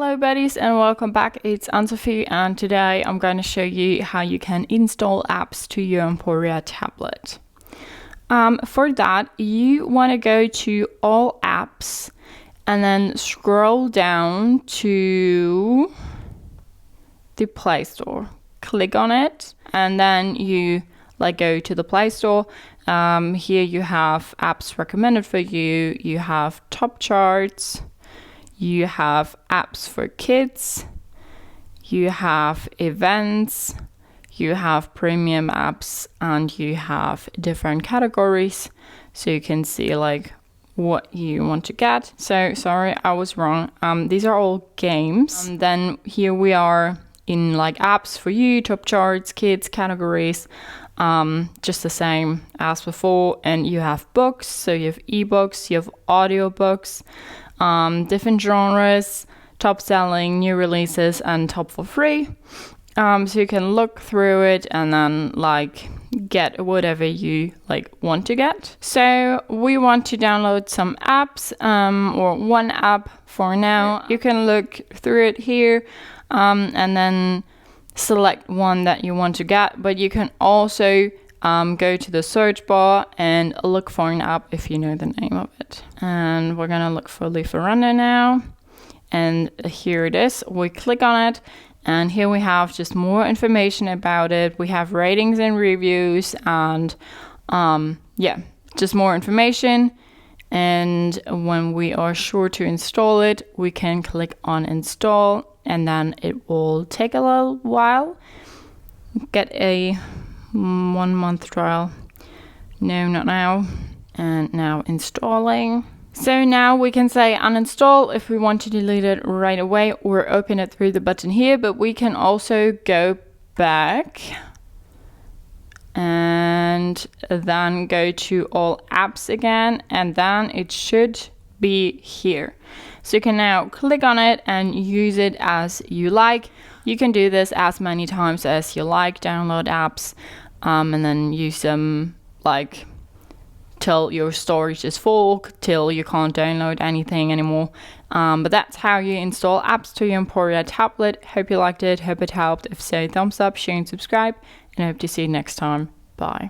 Hello buddies and welcome back. It's Anne-Sophie and today I'm going to show you how you can install apps to your Emporia tablet. For that, you want to go to all apps and then scroll down to the Play Store. Click on it and then you go to the Play Store. Here you have apps recommended for you. You have top charts. You have apps for kids, you have events, you have premium apps, and you have different categories. So you can see what you want to get. So sorry, I was wrong. These are all games. Then here we are in apps for you, top charts, kids, categories. Just the same as before. And you have books, so you have ebooks, you have audiobooks. Different genres, top selling, new releases, and top for free. So you can look through it and then get whatever you want to get. So we want to download some apps, or one app for now. You can look through it here, and then select one that you want to get, but you can also go to the search bar and look for an app if you know the name of it. And we're gonna look for Lieferando now. And here it is. We click on it and here we have just more information about it. We have ratings and reviews and just more information. And when we are sure to install it, we can click on install and then it will take a little while. Get a 1 month trial. No, not now. And now installing. So now we can say uninstall if we want to delete it right away or open it through the button here, but we can also go back and then go to all apps again, and then it should be here. So you can now click on it and use it as you like. You can do this as many times as you like, download apps, and then use them till your storage is full, till you can't download anything anymore. But that's how you install apps to your Emporia tablet. Hope you liked it, hope it helped. If so, thumbs up, share and subscribe, and I hope to see you next time. Bye.